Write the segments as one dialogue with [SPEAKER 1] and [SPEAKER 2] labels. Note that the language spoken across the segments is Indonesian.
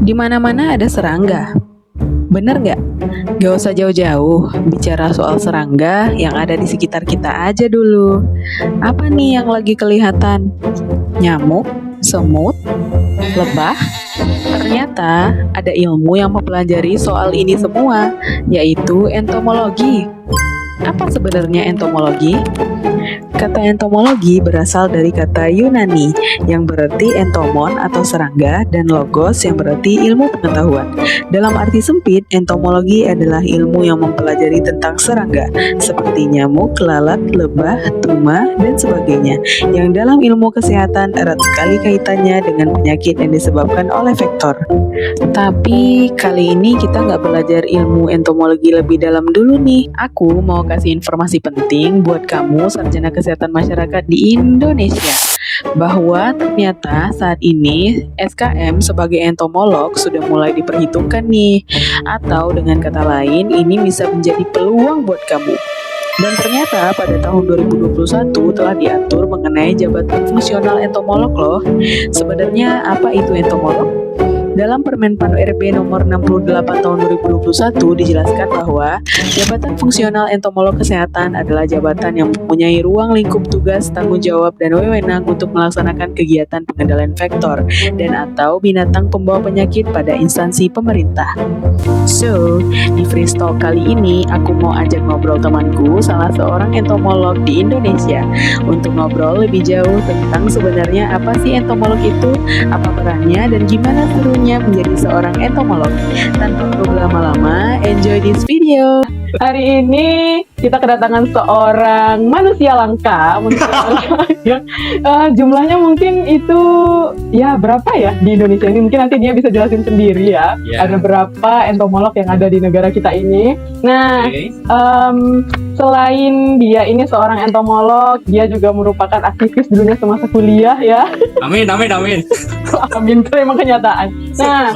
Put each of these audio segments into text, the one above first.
[SPEAKER 1] Di mana-mana ada serangga. Bener nggak? Gak usah jauh-jauh, bicara soal serangga yang ada di sekitar kita aja dulu. Apa nih yang lagi kelihatan? Nyamuk? Semut? Lebah? Ternyata ada ilmu yang mempelajari soal ini semua, yaitu entomologi. Apa sebenarnya entomologi? Kata entomologi berasal dari kata Yunani yang berarti entomon atau serangga dan logos yang berarti ilmu pengetahuan. Dalam arti sempit, entomologi adalah ilmu yang mempelajari tentang serangga seperti nyamuk, lalat, lebah, tuma, dan sebagainya. Yang dalam ilmu kesehatan erat sekali kaitannya dengan penyakit yang disebabkan oleh vektor. Tapi kali ini kita nggak belajar ilmu entomologi lebih dalam dulu nih. Aku mau kasih informasi penting buat kamu sarjana kesehatan masyarakat di Indonesia, bahwa ternyata saat ini SKM sebagai entomolog sudah mulai diperhitungkan nih, atau dengan kata lain ini bisa menjadi peluang buat kamu. Dan ternyata pada tahun 2021 telah diatur mengenai jabatan fungsional entomolog loh. Sebenarnya apa itu entomolog? Dalam Permen.Pan RB nomor 68 tahun 2021 dijelaskan bahwa jabatan fungsional entomolog kesehatan adalah jabatan yang mempunyai ruang lingkup tugas, tanggung jawab, dan wewenang untuk melaksanakan kegiatan pengendalian vektor dan atau binatang pembawa penyakit pada instansi pemerintah. So, di Free Talk kali ini aku mau ajak ngobrol temanku, salah seorang entomolog di Indonesia, untuk ngobrol lebih jauh tentang sebenarnya apa sih entomolog itu, apa perannya, dan gimana serunya menjadi seorang entomolog. Tanpa perlu berlama-lama, enjoy this video.
[SPEAKER 2] Hari ini kita kedatangan seorang manusia langka, yang jumlahnya mungkin itu ya berapa ya di Indonesia ini, mungkin nanti dia bisa jelasin sendiri ya. Ada berapa entomolog yang ada di negara kita ini. Nah, selain dia ini seorang entomolog, dia juga merupakan aktivis dulunya semasa kuliah ya.
[SPEAKER 3] Amin.
[SPEAKER 2] Amin, itu emang kenyataan. Nah,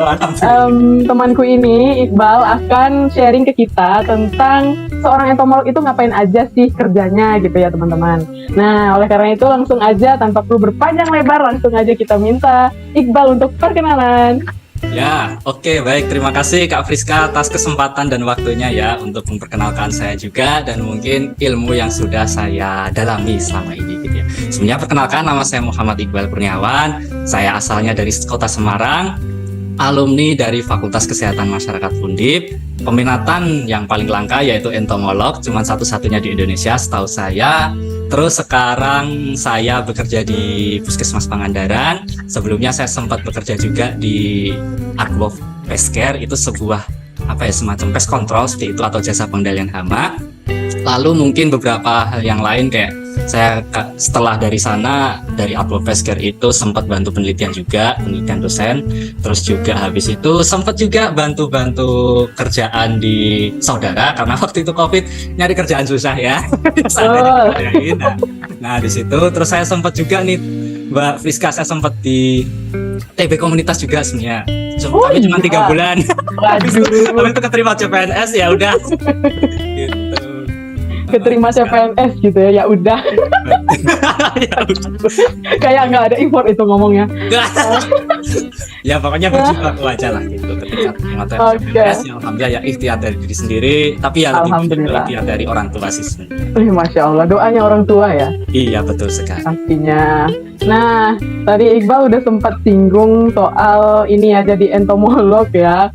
[SPEAKER 2] temanku ini, Iqbal, akan sharing ke kita tentang seorang entomolog itu ngapain aja sih kerjanya gitu ya teman-teman. Nah, oleh karena itu langsung aja tanpa perlu berpanjang lebar, langsung aja kita minta Iqbal untuk perkenalan.
[SPEAKER 3] Ya, oke, baik. Terima kasih Kak Friska atas kesempatan dan waktunya ya untuk memperkenalkan saya juga dan mungkin ilmu yang sudah saya dalami selama ini gitu ya. Sebenarnya perkenalkan, nama saya Muhammad Iqbal Kurniawan. Saya asalnya dari Kota Semarang, alumni dari Fakultas Kesehatan Masyarakat Undip. Peminatan yang paling langka yaitu entomolog, cuma satu-satunya di Indonesia setahu saya. Terus sekarang saya bekerja di Puskesmas Pangandaran. Sebelumnya saya sempat bekerja juga di Arbov Pest Care, itu sebuah semacam pest control seperti itu atau jasa pengendalian hama. Lalu mungkin beberapa hal yang lain kayak saya setelah dari sana dari Arbov Pest Care itu sempat bantu penelitian juga, penelitian dosen. Terus juga habis itu sempat juga bantu-bantu kerjaan di saudara karena waktu itu COVID nyari kerjaan susah ya. Nah di situ terus saya sempat juga nih Mbak Friska, saya sempat di TB komunitas juga sebenarnya. Tapi cuma 3 bulan. Habis itu keterima CPNS ya udah. Gitu.
[SPEAKER 2] Keterima CPNS gitu ya udah.
[SPEAKER 3] Ya udah.
[SPEAKER 2] Kayak nggak ada import itu ngomongnya.
[SPEAKER 3] Ya pokoknya berjibaku aja lah gitu. Ketika terima CPNS ya alhamdulillah ya ikhtiar dari diri sendiri, tapi ya lebih ikhtiar dari orang tua sih sebenarnya.
[SPEAKER 2] Masya Allah, doanya orang tua ya.
[SPEAKER 3] Iya betul sekali.
[SPEAKER 2] Pastinya. Nah, tadi Iqbal udah sempat singgung soal ini ya jadi entomolog ya.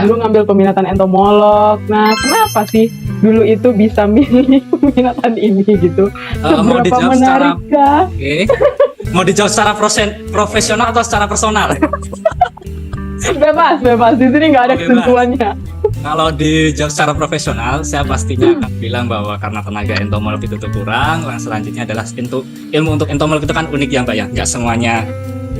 [SPEAKER 2] Dulu ngambil peminatan entomolog. Nah, kenapa sih dulu itu bisa milih peminatan ini gitu?
[SPEAKER 3] Mau dijawab
[SPEAKER 2] menarik kah?
[SPEAKER 3] Mau dijawab secara profesional atau secara personal?
[SPEAKER 2] Bebas. Di sini nggak ada ketentuannya.
[SPEAKER 3] Kalau dijawab secara profesional, saya pastinya akan bilang bahwa karena tenaga entomolog itu kurang. Yang selanjutnya adalah ilmu untuk entomolog itu kan unik ya Mbak ya. Nggak semuanya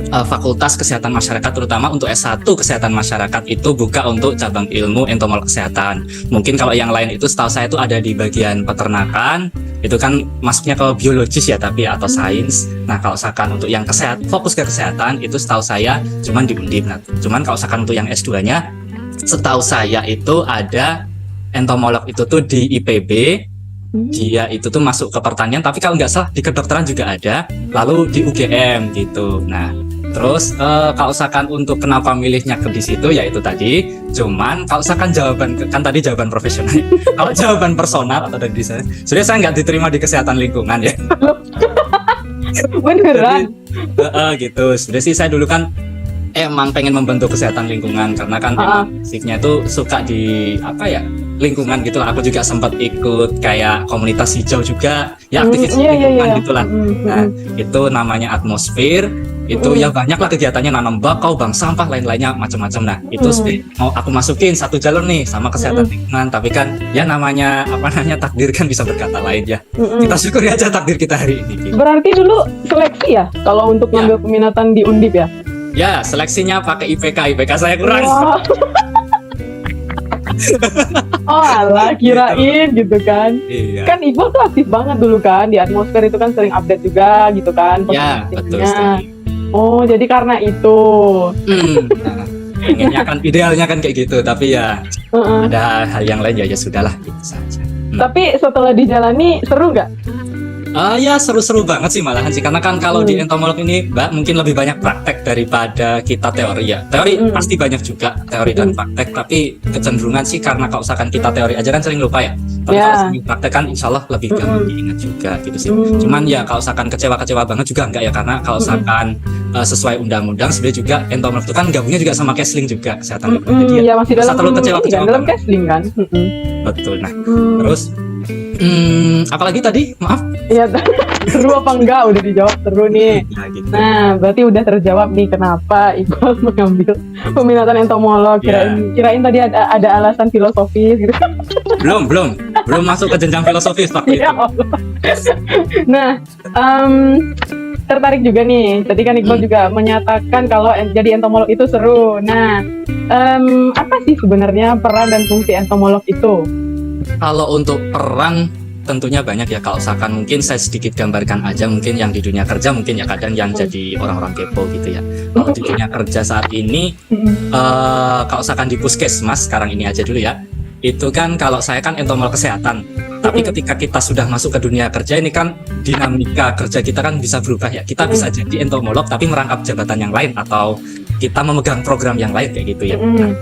[SPEAKER 3] Fakultas Kesehatan Masyarakat terutama untuk S1 Kesehatan Masyarakat itu buka untuk cabang ilmu entomolog kesehatan. Mungkin kalau yang lain itu setahu saya itu ada di bagian peternakan, itu kan masuknya ke biologis ya tapi atau sains. Nah kalau misalkan untuk yang fokus ke kesehatan itu setahu saya cuman di Undip. Nah, cuman kalau misalkan untuk yang S2-nya setahu saya itu ada entomolog itu tuh di IPB. Dia itu tuh masuk ke pertanian, tapi kalau nggak salah di kedokteran juga ada, lalu di UGM gitu. Nah Terus kalau usahakan untuk kenapa milihnya ke di situ ya itu tadi. Cuman kalau usahakan jawaban kan tadi jawaban profesional. Kalau jawaban personal atau dari saya, sebenarnya saya nggak diterima di kesehatan lingkungan ya.
[SPEAKER 2] Beneran?
[SPEAKER 3] Gitu. Sebenarnya sih saya dulu kan emang pengen membentuk kesehatan lingkungan karena kan emang basicnya itu suka di apa ya lingkungan gitu lah. Aku juga sempat ikut kayak komunitas hijau juga ya aktivis lingkungan gitulah. Nah itu namanya atmosfer. Itu ya banyak lah kegiatannya nanam bakau, bank sampah, lain-lainnya macam-macam. Nah itu mau aku masukin satu jalur nih sama kesehatan lingkungan. Tapi kan ya namanya takdir kan bisa berkata lain ya. Kita syukuri aja takdir kita hari ini. Gitu.
[SPEAKER 2] Berarti dulu seleksi ya kalau untuk ngambil peminatan di Undip ya?
[SPEAKER 3] Ya, seleksinya pakai IPK saya kurang.
[SPEAKER 2] Wow. Oh alah, kirain gitu kan.
[SPEAKER 3] Iya.
[SPEAKER 2] Kan Iqbal tuh aktif banget dulu kan di atmosfer itu kan sering update juga gitu kan.
[SPEAKER 3] Ya, betul sekali.
[SPEAKER 2] Oh, jadi karena itu.
[SPEAKER 3] Nah, pengennya kan idealnya kan kayak gitu, tapi ya ada hal yang lain ya sudahlah gitu saja.
[SPEAKER 2] Tapi setelah dijalani seru nggak?
[SPEAKER 3] Ya seru-seru banget sih malahan sih karena kan kalau di entomolog ini Mbak mungkin lebih banyak praktek daripada kita teori ya. Teori pasti banyak juga teori dan praktek, tapi kecenderungan sih karena kalau usahakan kita teori aja kan sering lupa ya. Tapi kalau sering praktek kan insya Allah lebih gampang diingat juga gitu sih. Cuman ya kalau usahakan kecewa banget juga enggak ya karena kalau usahakan sesuai undang-undang sebenarnya juga entomolog itu kan gabungnya juga sama Kesling juga kesehatan lingkungan. Jadi
[SPEAKER 2] ya masih dalam
[SPEAKER 3] kecewa
[SPEAKER 2] dalam Kesling kan.
[SPEAKER 3] Betul. Nah terus apalagi tadi maaf.
[SPEAKER 2] Iya, seru apa enggak? Udah dijawab seru nih.
[SPEAKER 3] Nah, gitu.
[SPEAKER 2] Nah, berarti udah terjawab nih kenapa Iqbal mengambil peminatan entomolog. Kirain tadi ada alasan filosofis gitu.
[SPEAKER 3] Belum masuk ke jenjang filosofis waktu itu.
[SPEAKER 2] Nah, tertarik juga nih. Tadi kan Iqbal juga menyatakan kalau jadi entomolog itu seru. Nah, apa sih sebenarnya peran dan fungsi entomolog itu?
[SPEAKER 3] Kalau untuk peran tentunya banyak ya. Kalau usahakan mungkin saya sedikit gambarkan aja mungkin yang di dunia kerja mungkin ya kadang yang jadi orang-orang kepo gitu ya. Kalau di dunia kerja saat ini kalau usahakan di puskesmas sekarang ini aja dulu ya. Itu kan kalau saya kan entomolog kesehatan. Tapi ketika kita sudah masuk ke dunia kerja ini kan dinamika kerja kita kan bisa berubah ya. Kita bisa jadi entomolog tapi merangkap jabatan yang lain atau kita memegang program yang lain kayak gitu ya. Nah,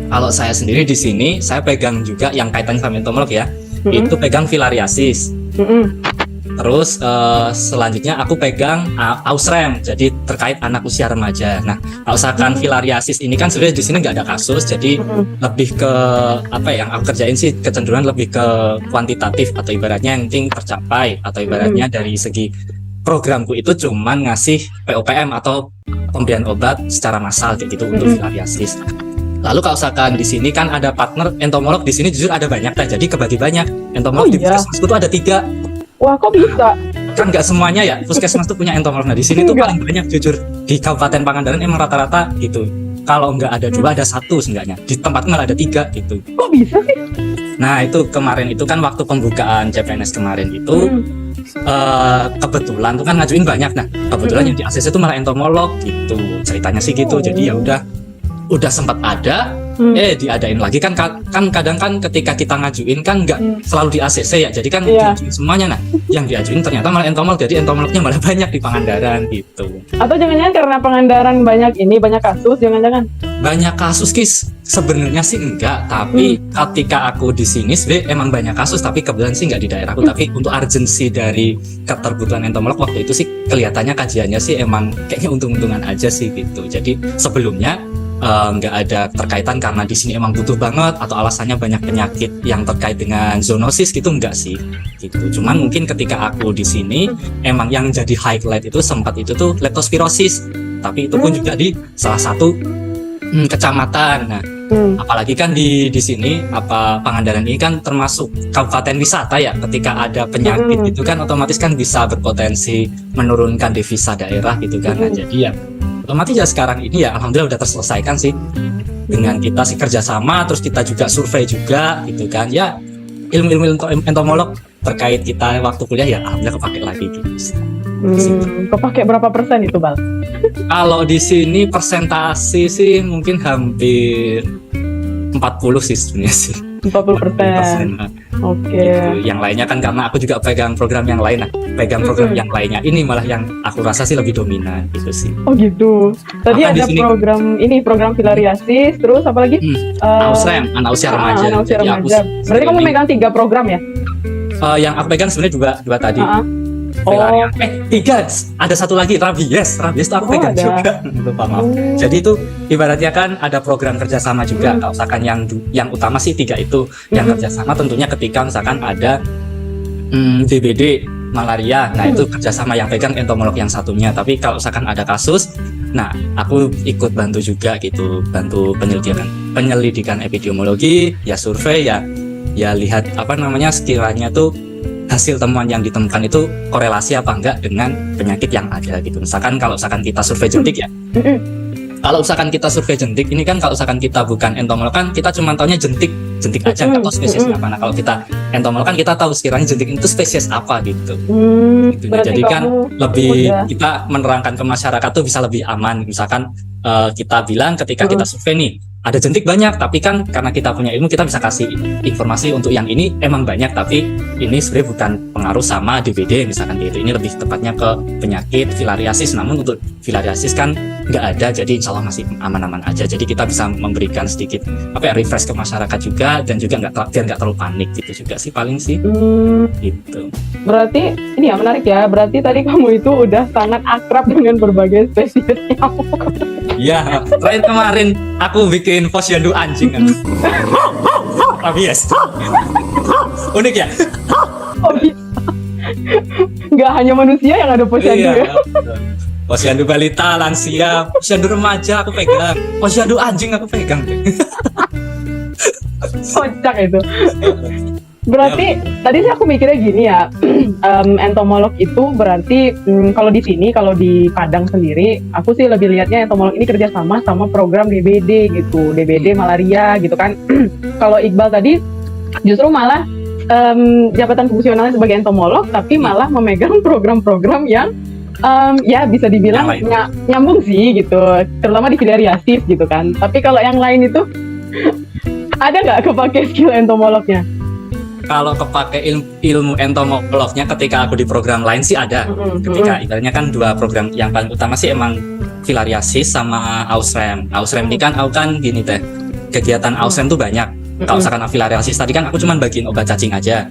[SPEAKER 3] kalau saya sendiri di sini saya pegang juga yang kaitannya sama entomolog ya. Itu pegang filariasis. Terus selanjutnya aku pegang Ausrem, jadi terkait anak usia remaja. Nah, kalau usahakan filariasis ini kan sebenarnya di sini nggak ada kasus, jadi lebih ke apa yang aku kerjain sih kecenderungan lebih ke kuantitatif atau ibaratnya yang penting tercapai atau ibaratnya dari segi programku itu cuman ngasih POPM atau pemberian obat secara massal kayak gitu untuk filariasis. Lalu kalau usahakan di sini kan ada partner entomolog di sini jujur ada banyak jadi kebagi banyak entomolog di puskesmas itu ada 3.
[SPEAKER 2] Wah kok bisa?
[SPEAKER 3] Kan nggak semuanya ya puskesmas tuh punya entomolog. Nah di sini tuh paling banyak jujur di Kabupaten Pangandaran emang rata-rata gitu. Kalau nggak ada 2 ada 1 seenggaknya. Di tempat malah ada 3 gitu.
[SPEAKER 2] Kok bisa sih?
[SPEAKER 3] Nah itu kemarin itu kan waktu pembukaan CPNS kemarin itu kebetulan tuh kan ngajuin banyak. Nah kebetulan yang di ACC itu malah entomolog gitu. Ceritanya sih gitu. Jadi ya udah sempat ada diadain lagi kan kadang kan ketika kita ngajuin kan nggak selalu di ACC ya jadi kan diajuin semuanya. Nah yang diajuin ternyata malah entomolog jadi entomolognya malah banyak di Pangandaran gitu.
[SPEAKER 2] Atau jangan-jangan karena Pangandaran banyak kasus jangan-jangan
[SPEAKER 3] banyak kasus sebenarnya sih enggak tapi ketika aku di sini sebenarnya emang banyak kasus tapi kebetulan sih nggak di daerahku tapi untuk urgensi dari keterbutuhan entomolog waktu itu sih kelihatannya kajiannya sih emang kayaknya untung-untungan aja sih gitu. Jadi sebelumnya nggak ada terkaitan karena di sini emang butuh banget atau alasannya banyak penyakit yang terkait dengan zoonosis gitu enggak sih gitu. Cuman mungkin ketika aku di sini emang yang jadi highlight itu sempat itu tuh leptospirosis tapi itu pun juga di salah satu kecamatan. Nah apalagi kan di sini Pangandaran ini kan termasuk kabupaten wisata ya. Ketika ada penyakit itu kan otomatis kan bisa berpotensi menurunkan devisa daerah gitu kan. Nah jadi ya otomatis ya sekarang ini ya alhamdulillah udah terselesaikan sih dengan kita sih kerjasama terus kita juga survei juga gitu kan ya ilmu-ilmu entomolog terkait kita waktu kuliah ya alhamdulillah kepake lagi gitu.
[SPEAKER 2] Kepake berapa persen itu Bal?
[SPEAKER 3] Kalau di sini persentase sih mungkin hampir 40 sih sebenarnya sih.
[SPEAKER 2] 40%. Oke.
[SPEAKER 3] Gitu. Yang lainnya kan karena aku juga pegang program yang lain, pegang program yang lainnya. Ini malah yang aku rasa sih lebih dominan gitu sih.
[SPEAKER 2] Oh gitu. Tadi
[SPEAKER 3] Apa di
[SPEAKER 2] ada
[SPEAKER 3] sini?
[SPEAKER 2] program filariasis, terus apa lagi?
[SPEAKER 3] Ausrem, anak usia remaja.
[SPEAKER 2] Anak usia
[SPEAKER 3] Jadi aku
[SPEAKER 2] remaja. Berarti kamu
[SPEAKER 3] screening.
[SPEAKER 2] megang 3 program ya?
[SPEAKER 3] Yang aku pegang sebenarnya dua tadi.
[SPEAKER 2] Oh,
[SPEAKER 3] Filaria. 3, ada satu lagi rabies itu aku pegang
[SPEAKER 2] ada.
[SPEAKER 3] juga. Lupa maaf. Jadi itu ibaratnya kan ada program kerjasama juga. Kalau misalkan yang utama sih 3 itu, yang kerjasama tentunya ketika misalkan ada DBD malaria, nah itu kerjasama yang pegang entomolog yang satunya. Tapi kalau misalkan ada kasus, nah aku ikut bantu juga gitu, bantu penyelidikan epidemiologi, ya survei, ya lihat apa namanya sekiranya tuh hasil temuan yang ditemukan itu korelasi apa enggak dengan penyakit yang ada gitu. Misalkan kalau misalkan kita survei jentik ya. Kalau misalkan kita survei jentik, ini kan kalau misalkan kita bukan entomolog kan kita cuma taunya jentik aja, nggak tahu spesiesnya apa. Nah kalau kita entomolog kan kita tahu sekiranya jentik itu spesies apa gitu. Gitu. Nah, jadi kan lebih kita menerangkan ke masyarakat tuh bisa lebih aman. Misalkan kita bilang ketika kita survei nih ada jentik banyak, tapi kan karena kita punya ilmu kita bisa kasih informasi untuk yang ini emang banyak, tapi ini sebenarnya bukan pengaruh sama DBD misalkan gitu. Ini lebih tepatnya ke penyakit filariasis, namun untuk filariasis kan nggak ada, jadi insya Allah masih aman-aman aja. Jadi kita bisa memberikan sedikit refresh ke masyarakat juga, dan juga biar nggak terlalu panik gitu juga sih paling sih. Gitu.
[SPEAKER 2] Berarti ini ya menarik ya. Berarti tadi kamu itu udah sangat akrab dengan berbagai spesies nyamuk.
[SPEAKER 3] Ya, terakhir kemarin aku bikin posyandu anjing kan. Rabies. Unik ya?
[SPEAKER 2] Oh bisa. Nggak hanya manusia yang ada posyandu ya?
[SPEAKER 3] Posyandu balita, lansia, posyandu remaja aku pegang, posyandu anjing aku pegang.
[SPEAKER 2] Kocak itu. Berarti tadi sih aku mikirnya gini ya, entomolog itu berarti kalau di sini, kalau di Padang sendiri, aku sih lebih lihatnya entomolog ini kerjasama sama program DBD gitu, DBD malaria gitu kan. Kalau Iqbal tadi justru malah jabatan fungsionalnya sebagai entomolog, tapi malah memegang program-program yang ya bisa dibilang nyambung sih gitu, terutama di filariasis gitu kan. Tapi kalau yang lain itu ada nggak kepake skill entomolognya?
[SPEAKER 3] Kalau kepake ilmu entomolognya ketika aku di program lain sih ada. Ketika ibaratnya kan 2 program yang paling utama sih emang filariasis sama Ausrem. Ausrem ini kan aku kan gini teh, kegiatan Ausrem tuh banyak. Kalau misalkan filariasis tadi kan aku cuma bagiin obat cacing aja.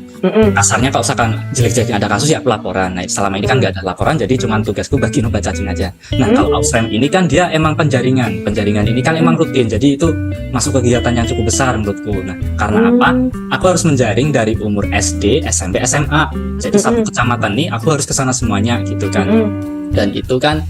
[SPEAKER 3] Kasarnya kalau misalkan jelek-jeleknya ada kasus ya aku laporan. Nah selama ini kan nggak ada laporan, jadi cuma tugasku bagiin obat cacing aja. Nah kalau Ausrem ini kan dia emang penjaringan ini kan emang rutin, jadi itu masuk kegiatan yang cukup besar menurutku. Nah karena apa? Aku harus menjaring dari umur SD, SMP, SMA. Jadi satu kecamatan nih aku harus kesana semuanya gitu kan. Dan itu kan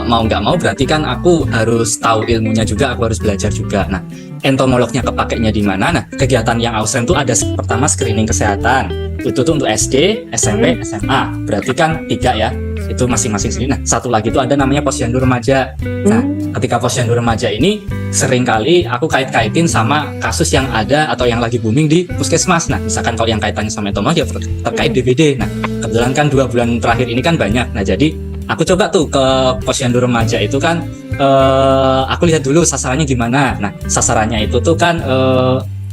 [SPEAKER 3] mau nggak mau berarti kan aku harus tahu ilmunya juga, aku harus belajar juga. Nah entomolognya kepakainya di mana? Nah kegiatan yang Ausrem tuh ada pertama screening kesehatan, itu tuh untuk SD, SMP, SMA. Berarti kan 3 ya, itu masing-masing sendiri. Nah satu lagi tuh ada namanya posyandu remaja. Nah ketika posyandu remaja ini seringkali aku kait-kaitin sama kasus yang ada atau yang lagi booming di puskesmas. Nah misalkan kalau yang kaitannya sama entomologi ya terkait DBD. Nah kebetulan kan 2 bulan terakhir ini kan banyak. Nah jadi aku coba tuh ke posyandu remaja itu kan aku lihat dulu sasarannya gimana. Nah sasarannya itu tuh kan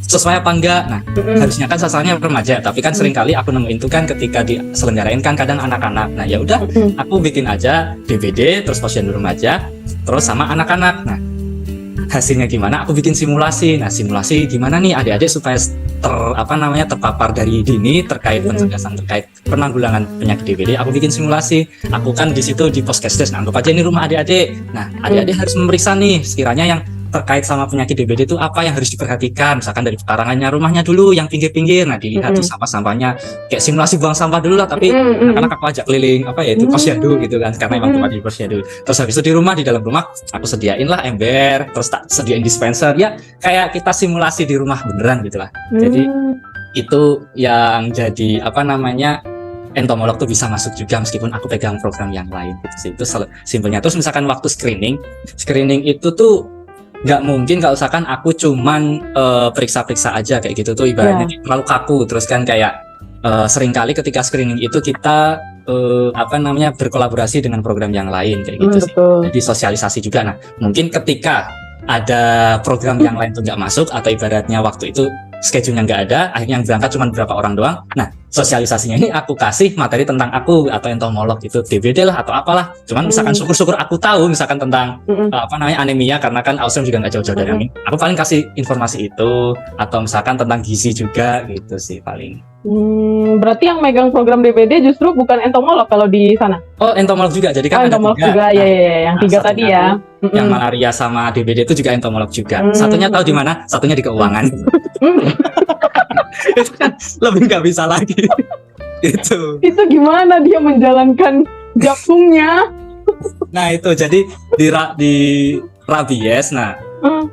[SPEAKER 3] sesuai apa enggak. Nah harusnya kan sasarannya remaja, tapi kan seringkali aku nemuin itu kan ketika diselenggarain kan kadang anak-anak. Nah ya udah aku bikin aja DBD terus posyandu remaja terus sama anak-anak. Nah hasilnya gimana? Aku bikin simulasi. Nah simulasi gimana nih adik-adik supaya terpapar dari dini terkait pencegahan, terkait penanggulangan penyakit DBD. Aku bikin simulasi. Aku kan di situ di Poskesdes. Nah, anggap aja ini rumah adik-adik. Nah adik-adik harus memeriksa nih sekiranya yang terkait sama penyakit DBD itu apa yang harus diperhatikan. Misalkan dari pekarangannya rumahnya dulu yang pinggir-pinggir. Nah dilihat tuh sampah-sampahnya, kayak simulasi buang sampah dulu lah. Tapi anak-anak aku ajak keliling itu posyandu gitu kan, karena emang tempat di posyandu. Terus habis itu di dalam rumah aku sediain lah ember, terus tak sediain dispenser ya, kayak kita simulasi di rumah beneran gitu lah. Jadi itu yang jadi entomolog tuh bisa masuk juga meskipun aku pegang program yang lain gitu sih. Itu simpelnya. Terus misalkan waktu screening itu tuh nggak mungkin kalau misalkan aku cuman periksa-periksa aja kayak gitu tuh ibaratnya terlalu kaku. Terus kan kayak seringkali ketika screening itu kita berkolaborasi dengan program yang lain kayak gitu sih. Jadi sosialisasi juga. Nah mungkin ketika ada program yang lain tuh nggak masuk atau ibaratnya waktu itu schedule-nya nggak ada, akhirnya yang berangkat cuma berapa orang doang. Nah, sosialisasinya ini aku kasih materi tentang aku atau entomolog gitu, DBD lah atau apalah. Cuman misalkan syukur-syukur aku tahu misalkan tentang anemia, karena kan Ausrim juga nggak jauh-jauh dari anemia. Aku paling kasih informasi itu, atau misalkan tentang gizi juga gitu sih paling.
[SPEAKER 2] Berarti yang megang program DBD justru bukan entomolog kalau di sana?
[SPEAKER 3] Oh, entomolog juga. Jadi kan ada
[SPEAKER 2] entomolog
[SPEAKER 3] 3.
[SPEAKER 2] juga, yang 3 tadi ya.
[SPEAKER 3] Yang malaria sama DBD itu juga entomolog juga. Satunya tahu di mana? Satunya di keuangan. Itu kan lebih nggak bisa lagi. Itu
[SPEAKER 2] gimana dia menjalankan jabungnya?
[SPEAKER 3] Nah itu jadi di rabies. Nah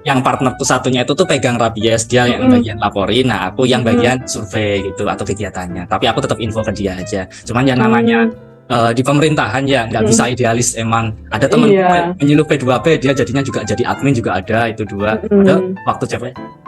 [SPEAKER 3] yang partner tuh satunya itu tuh pegang rabies, dia yang bagian laporin. Nah aku yang bagian survei gitu atau kegiatannya. Tapi aku tetap info ke dia aja. Cuman ya namanya di pemerintahan ya nggak bisa idealis, emang ada teman penyuluh P2P, dia jadinya juga jadi admin juga ada, itu 2. Ada waktu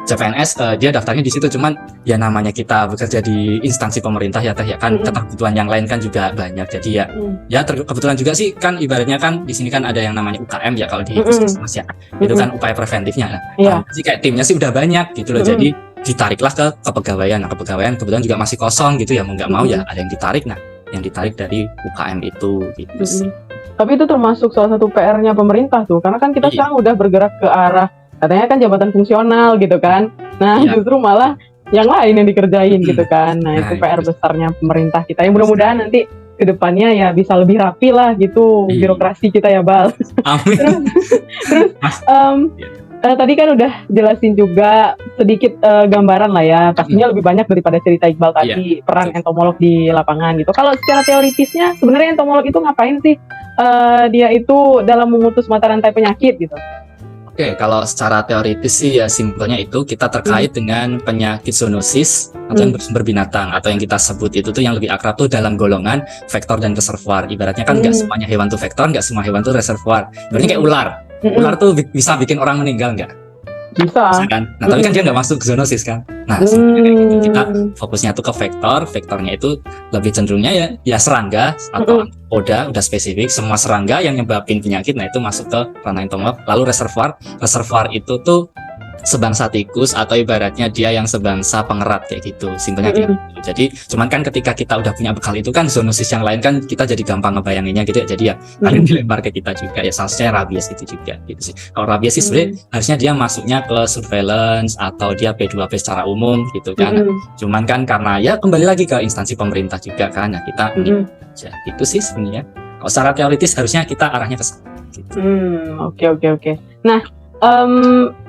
[SPEAKER 3] CPNS dia daftarnya di situ, cuman ya namanya kita bekerja di instansi pemerintah ya teh ya kan, kebutuhan yang lain kan juga banyak, jadi ya kebetulan juga sih kan, ibaratnya kan di sini kan ada yang namanya UKM ya kalau di puskesmas ya, itu kan upaya preventifnya. Jadi kayak timnya sih udah banyak gitu loh, jadi ditariklah ke kepegawaian. Nah kepegawaian kebetulan juga masih kosong gitu ya, mau nggak mau ya ada yang ditarik. Nah yang ditarik dari UKM itu gitu sih.
[SPEAKER 2] Tapi itu termasuk salah satu PR-nya pemerintah tuh, karena kan kita sekarang udah bergerak ke arah katanya kan jabatan fungsional gitu kan. Nah justru malah yang lain yang dikerjain gitu kan. Nah itu PR besarnya pemerintah kita, yang mudah-mudahan nanti kedepannya ya bisa lebih rapi lah gitu birokrasi kita ya Bal.
[SPEAKER 3] Amin.
[SPEAKER 2] Terus tadi kan udah jelasin juga sedikit gambaran lah ya, pastinya lebih banyak daripada cerita Iqbal tadi, peran entomolog di lapangan gitu. Kalau secara teoritisnya sebenarnya entomolog itu ngapain sih? Dia itu dalam memutus mata rantai penyakit gitu.
[SPEAKER 3] Oke, kalau secara teoritis sih ya simpelnya itu kita terkait dengan penyakit zoonosis atau yang bersumber binatang, atau yang kita sebut itu tuh yang lebih akrab tuh dalam golongan vektor dan reservoir. Ibaratnya kan nggak semuanya hewan tuh vektor, nggak semua hewan tuh reservoir. Ibaratnya kayak ular. Ular tuh bisa bikin orang meninggal nggak?
[SPEAKER 2] Bisa
[SPEAKER 3] kan? Nah tapi kan dia nggak masuk zoonosis kan? Nah sebenarnya kayak gitu, kita fokusnya tuh ke vektornya itu lebih cenderungnya ya serangga atau udah spesifik, semua serangga yang nyebabin penyakit. Nah itu masuk ke ranah entomolog. Lalu reservoir itu tuh sebangsa tikus, atau ibaratnya dia yang sebangsa pengerat kayak gitu, simpelnya gitu. Jadi cuman kan ketika kita udah punya bekal itu kan, zoonosis yang lain kan kita jadi gampang ngebayanginnya gitu ya, jadi ya kalian dilempar ke kita juga ya, salah satunya rabies itu juga gitu sih. Kalau rabies sih sebenarnya harusnya dia masuknya ke surveillance atau dia P2P secara umum gitu kan. Cuman kan karena ya kembali lagi ke instansi pemerintah juga kan, nah kita ya, itu sih sebenarnya. Kalau secara teoritis harusnya kita arahnya ke sana gitu.
[SPEAKER 2] Oke. Nah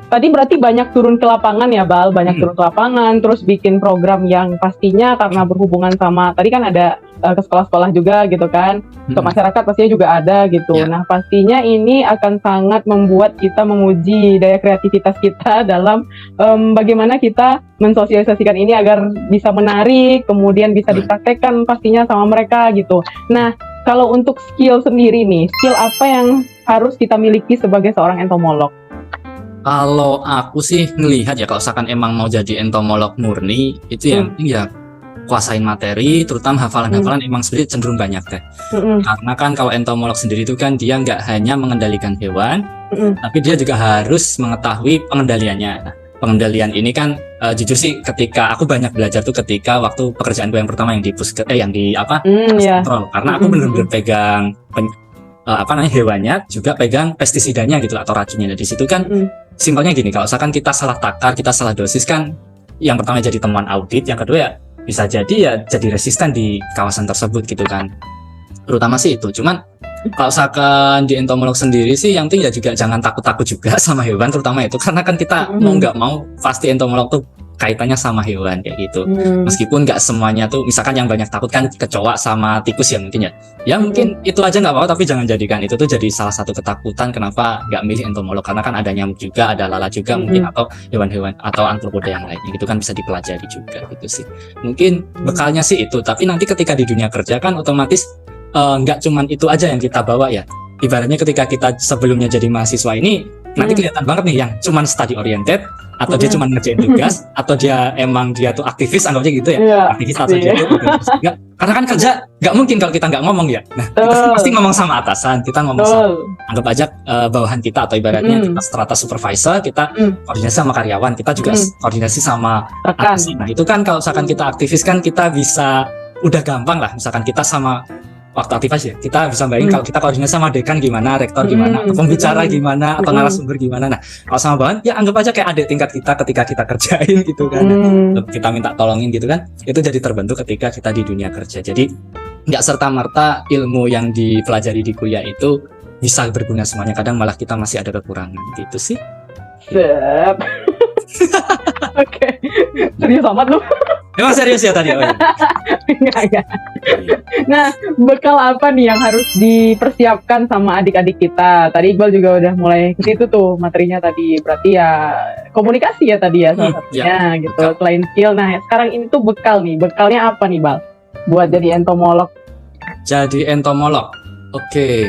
[SPEAKER 2] tadi berarti banyak turun ke lapangan ya Bal, turun ke lapangan, terus bikin program yang pastinya karena berhubungan sama, tadi kan ada ke sekolah-sekolah juga gitu kan, ke masyarakat pastinya juga ada gitu. Nah pastinya ini akan sangat membuat kita menguji daya kreativitas kita dalam bagaimana kita mensosialisasikan ini agar bisa menarik, kemudian bisa dipraktekkan pastinya sama mereka gitu. Nah kalau untuk skill sendiri nih, skill apa yang harus kita miliki sebagai seorang entomolog?
[SPEAKER 3] Kalau aku sih ngelihat ya, kalau misalkan emang mau jadi entomolog murni itu yang penting ya kuasain materi, terutama hafalan-hafalan emang sebenarnya cenderung banyak teh. Karena kan kalau entomolog sendiri itu kan dia nggak hanya mengendalikan hewan, tapi dia juga harus mengetahui pengendaliannya. Nah, pengendalian ini kan jujur sih ketika aku banyak belajar tuh ketika waktu pekerjaanku yang pertama yang di kontrol, karena aku benar-benar pegang hewannya, juga pegang pestisidanya gitu atau racunnya. Di situ kan simpelnya gini, kalau misalkan kita salah takar, kita salah dosis kan, yang pertama jadi temuan audit, yang kedua ya bisa jadi ya jadi resisten di kawasan tersebut gitu kan. Terutama sih itu. Cuman kalau misalkan di entomolog sendiri sih yang penting ya juga jangan takut-takut juga sama hewan, terutama itu karena kan kita mau nggak mau pasti entomolog tuh kaitannya sama hewan kayak gitu. Meskipun nggak semuanya tuh, misalkan yang banyak takut kan kecoa sama tikus ya mungkin ya mungkin itu aja nggak apa-apa, tapi jangan jadikan itu tuh jadi salah satu ketakutan kenapa nggak milih entomolog, karena kan ada nyamuk juga, ada lalat juga mungkin, atau hewan-hewan atau arthropoda yang lainnya gitu kan bisa dipelajari juga gitu sih. Mungkin bekalnya sih itu, tapi nanti ketika di dunia kerja kan otomatis nggak cuman itu aja yang kita bawa ya. Ibaratnya ketika kita sebelumnya jadi mahasiswa ini nanti kelihatan banget nih yang cuman study oriented, atau dia cuma ngerjain tugas, atau dia tuh aktivis, anggapnya gitu ya, aktivis atau dia tuh Karena kan kerja nggak mungkin kalau kita nggak ngomong ya. Nah, kita
[SPEAKER 2] Betul.
[SPEAKER 3] pasti ngomong sama atasan, kita ngomong sama
[SPEAKER 2] Betul.
[SPEAKER 3] anggap aja bawahan kita atau ibaratnya
[SPEAKER 2] Mm.
[SPEAKER 3] kita strata supervisor, kita koordinasi sama karyawan, kita juga koordinasi sama
[SPEAKER 2] Rekan.
[SPEAKER 3] atasan. Nah, itu kan kalau misalkan kita aktivis kan kita bisa udah gampang lah. Misalkan kita sama waktu aktivis ya, kita bisa bayangin kalau kita koordinasi sama dekan gimana, rektor gimana, atau pembicara gimana, atau narasumber gimana. Nah, kalau sama bawahan ya anggap aja kayak adik tingkat kita ketika kita kerjain gitu kan. Nah, kita minta tolongin gitu kan, itu jadi terbentuk ketika kita di dunia kerja. Jadi nggak serta-merta ilmu yang dipelajari di kuliah itu bisa berguna semuanya, kadang malah kita masih ada kekurangan gitu sih.
[SPEAKER 2] Sep. Oke. Serius amat lu.
[SPEAKER 3] Emang serius ya tadi? Oh, iya.
[SPEAKER 2] Enggak. Nah, bekal apa nih yang harus dipersiapkan sama adik-adik kita? Tadi Iqbal juga udah mulai ke situ tuh materinya tadi. Berarti ya komunikasi ya tadi ya salah satunya gitu.
[SPEAKER 3] bekal.
[SPEAKER 2] Selain skill. Nah, sekarang ini tuh bekal nih. Bekalnya apa nih, Bal? Buat jadi entomolog.
[SPEAKER 3] Jadi entomolog. Oke.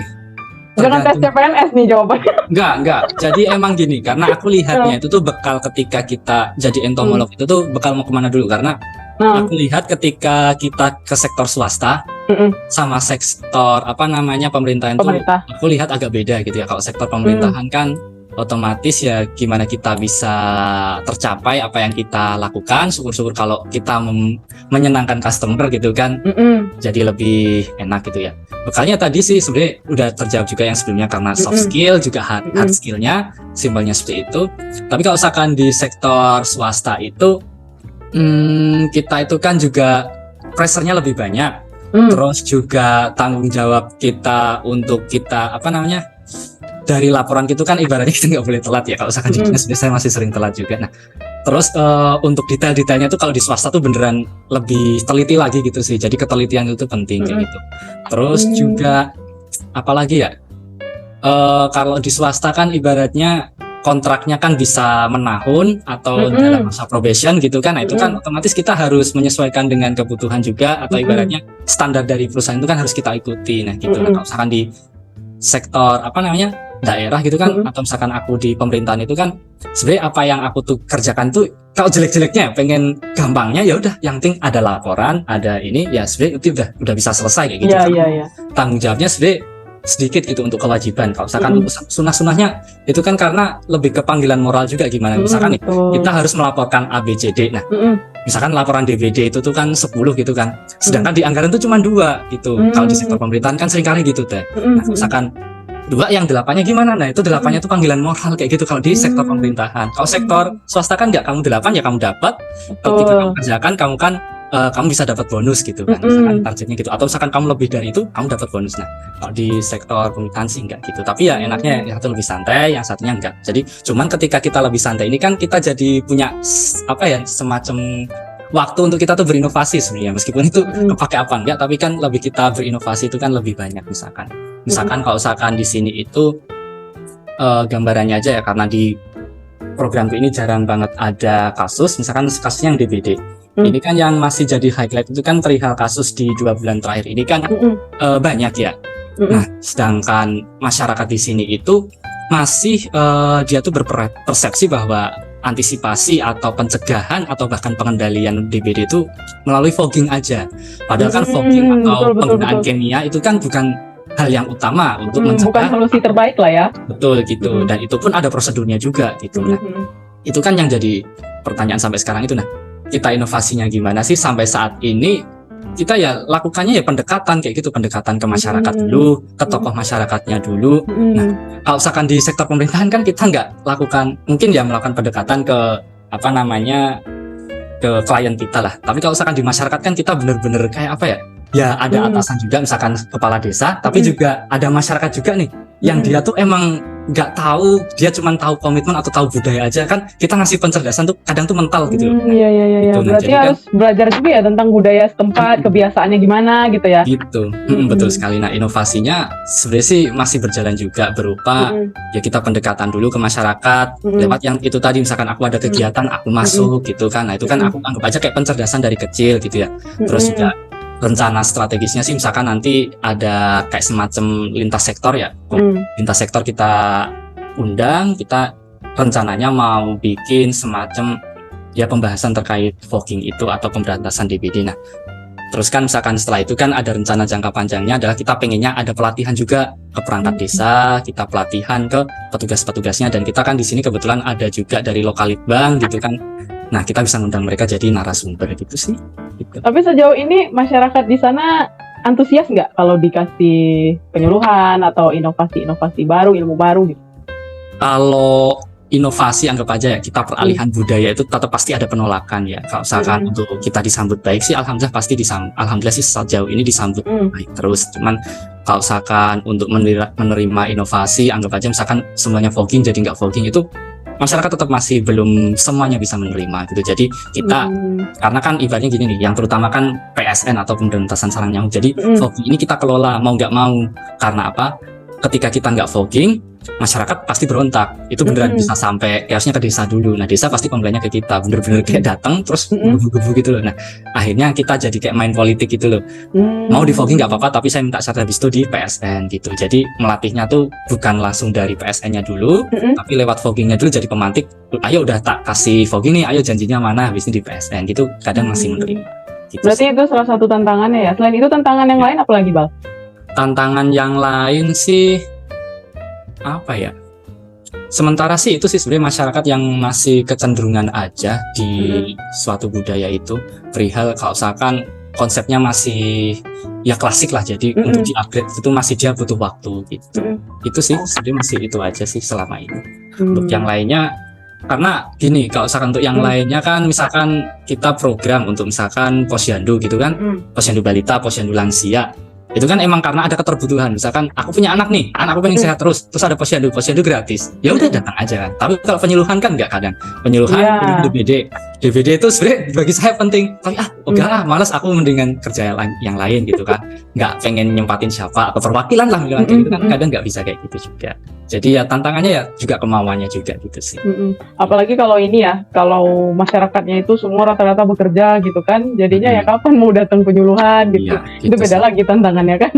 [SPEAKER 2] Jangan tes CPNS nih jawabannya.
[SPEAKER 3] Enggak. Jadi emang gini, karena aku lihatnya itu tuh bekal ketika kita jadi entomolog itu tuh bekal mau kemana dulu, karena
[SPEAKER 2] Nah,
[SPEAKER 3] aku lihat ketika kita ke sektor swasta sama sektor pemerintahan tuh
[SPEAKER 2] pemerintah.
[SPEAKER 3] aku lihat agak beda gitu ya. Kalau sektor pemerintahan kan otomatis ya gimana kita bisa tercapai apa yang kita lakukan, syukur-syukur kalau kita menyenangkan customer gitu kan, jadi lebih enak gitu ya. Bekalnya tadi sih sebenarnya udah terjawab juga yang sebelumnya, karena soft skill juga hard skillnya, simpelnya seperti itu. Tapi kalau misalkan di sektor swasta itu kita itu kan juga pressure-nya lebih banyak, terus juga tanggung jawab kita untuk kita dari laporan gitu kan ibaratnya kita nggak boleh telat ya. Kalau misalkan di dinas saya masih sering telat juga. Nah, terus untuk detail-detailnya tuh kalau di swasta tuh beneran lebih teliti lagi gitu sih. Jadi ketelitian itu penting kayak gitu. Terus juga apalagi ya, kalau di swasta kan ibaratnya kontraknya kan bisa menahun atau dalam masa probation gitu kan. Nah, itu kan otomatis kita harus menyesuaikan dengan kebutuhan juga, atau ibaratnya standar dari perusahaan itu kan harus kita ikuti. Nah, gitu. Nah, kalau misalkan di sektor daerah gitu kan, atau misalkan aku di pemerintahan itu kan sebenarnya apa yang aku tuh kerjakan tuh kalau jelek-jeleknya pengen gampangnya ya udah, yang penting ada laporan, ada ini ya sebenarnya itu udah bisa selesai kayak gitu.
[SPEAKER 2] Iya.
[SPEAKER 3] Tanggung jawabnya sebenarnya sedikit gitu untuk kewajiban. Kalau misalkan sunah-sunahnya itu kan karena lebih ke panggilan moral juga gimana. Misalkan nih kita harus melaporkan ABCD. Nah, misalkan laporan DBD itu tuh kan 10 gitu kan. Sedangkan di anggaran tuh cuma 2 gitu. Kalau di sektor pemerintahan kan seringkali gitu teh. Nah, misalkan 2 yang 8-nya gimana? Nah, itu 8-nya tuh panggilan moral kayak gitu kalau di sektor pemerintahan. Kalau sektor swasta kan enggak, kamu 8 ya kamu dapat. Kalau kamu kerjakan kamu kan kamu bisa dapat bonus gitu kan, misalkan targetnya gitu, atau misalkan kamu lebih dari itu kamu dapat bonus. Nah, kalau di sektor pemerintahan sih enggak gitu, tapi ya enaknya yang satu lebih santai, yang satunya enggak. Jadi cuman ketika kita lebih santai ini kan kita jadi punya semacam waktu untuk kita tuh berinovasi sebenarnya, meskipun itu kepake apa enggak, tapi kan lebih kita berinovasi itu kan lebih banyak. Misalkan kalau misalkan di sini itu gambarannya aja ya, karena di programku ini jarang banget ada kasus, misalkan kasusnya yang DBD. Ini kan yang masih jadi highlight itu kan perihal kasus di 2 bulan terakhir ini kan banyak ya. Nah, sedangkan masyarakat di sini itu masih dia tuh berpersepsi bahwa antisipasi atau pencegahan atau bahkan pengendalian DBD itu melalui fogging aja. Padahal kan fogging atau penggunaan kimia itu kan bukan hal yang utama untuk mencegah.
[SPEAKER 2] Bukan solusi terbaik lah ya.
[SPEAKER 3] Betul gitu. Dan itu pun ada prosedurnya juga gitu. Nah, itu kan yang jadi pertanyaan sampai sekarang itu. Nah, kita inovasinya gimana sih sampai saat ini? Kita ya lakukannya ya pendekatan kayak gitu, pendekatan ke masyarakat dulu, ke tokoh masyarakatnya dulu. Nah, kalau misalkan di sektor pemerintahan kan kita nggak lakukan, mungkin ya melakukan pendekatan ke ke klien kita lah. Tapi kalau misalkan di masyarakat kan kita bener-bener kayak ya ada atasan juga, misalkan kepala desa, tapi juga ada masyarakat juga nih yang dia tuh emang nggak tahu, dia cuma tahu komitmen atau tahu budaya aja kan. Kita ngasih pencerdasan tuh kadang tuh mental gitu.
[SPEAKER 2] Iya.
[SPEAKER 3] Gitu. Nah,
[SPEAKER 2] Berarti harus belajar juga ya tentang budaya setempat, kebiasaannya gimana gitu ya.
[SPEAKER 3] Gitu. Betul sekali. Nah, inovasinya sebenarnya sih masih berjalan juga berupa ya kita pendekatan dulu ke masyarakat lewat yang itu tadi, misalkan aku ada kegiatan aku masuk gitu kan. Nah, itu kan aku anggap aja kayak pencerdasan dari kecil gitu ya. Terus juga rencana strategisnya sih misalkan nanti ada kayak semacam lintas sektor ya. Lintas sektor kita undang, kita rencananya mau bikin semacam ya pembahasan terkait fogging itu atau pemberantasan DBD. Nah, Terus kan misalkan setelah itu kan ada rencana jangka panjangnya adalah kita pengennya ada pelatihan juga ke perangkat desa, kita pelatihan ke petugas-petugasnya, dan kita kan di sini kebetulan ada juga dari Lokalitbang gitu kan. Nah, kita bisa ngundang mereka jadi narasumber gitu sih. Gitu.
[SPEAKER 2] Tapi sejauh ini masyarakat di sana antusias nggak kalau dikasih penyuluhan atau inovasi-inovasi baru, ilmu baru gitu?
[SPEAKER 3] Kalau inovasi anggap aja ya, kita peralihan budaya itu tetap pasti ada penolakan ya. Kalau misalkan untuk kita disambut baik sih alhamdulillah pasti alhamdulillah sih sejauh ini disambut baik terus. Cuman kalau misalkan untuk menerima inovasi anggap aja misalkan semuanya fogging jadi nggak fogging, itu masyarakat tetap masih belum semuanya bisa menerima gitu. Jadi kita karena kan ibaratnya gini nih, yang terutama kan PSN atau pemberantasan sarang nyamuk. Jadi fogging ini kita kelola mau nggak mau, karena apa? Ketika kita nggak fogging, masyarakat pasti berontak. Itu beneran bisa sampai chaosnya ke desa dulu. Nah, desa pasti pembelanya ke kita, bener-bener kayak datang terus gebu-gebu gitu loh. Nah, akhirnya kita jadi kayak main politik gitu loh. Mau di fogging nggak apa-apa, tapi saya minta syarat habis itu di PSN gitu. Jadi melatihnya tuh bukan langsung dari PSN-nya dulu, tapi lewat foggingnya dulu jadi pemantik. Ayo udah tak kasih fogging nih, ayo janjinya mana, habis ini di PSN gitu. Kadang masih menerima. Gitu
[SPEAKER 2] Berarti
[SPEAKER 3] sih.
[SPEAKER 2] itu salah satu tantangannya ya. Selain itu tantangan yang lain apa lagi, Bal?
[SPEAKER 3] Tantangan yang lain sih apa ya? Sementara sih itu sih sebenarnya masyarakat yang masih kecenderungan aja di suatu budaya itu perihal kalau misalkan konsepnya masih ya klasik lah, jadi untuk di-upgrade itu masih dia butuh waktu gitu. Itu sih sebenarnya masih itu aja sih selama ini. Untuk yang lainnya karena gini, kalau misalkan untuk yang lainnya kan misalkan kita program untuk misalkan posyandu gitu kan, posyandu balita, posyandu lansia. Itu kan emang karena ada keterbutuhan. Misalkan aku punya anak nih, anakku pengen sehat terus ada posyandu gratis. Ya udah datang aja kan. Tapi kalau penyuluhan kan enggak kadang. Penyuluhan DBD itu sebenarnya bagi saya penting. Tapi enggak lah, malas aku mendingan kerja yang lain gitu kan. Enggak pengen nyempatin siapa atau perwakilan lah kayak gitu kan. Kadang enggak bisa kayak gitu juga. Jadi ya tantangannya ya juga kemauannya juga gitu sih.
[SPEAKER 2] Apalagi kalau ini ya, kalau masyarakatnya itu semua rata-rata bekerja gitu kan. Jadinya ya kapan mau datang penyuluhan gitu.
[SPEAKER 3] Iya, gitu
[SPEAKER 2] itu beda
[SPEAKER 3] sih.
[SPEAKER 2] lagi tantangannya kan.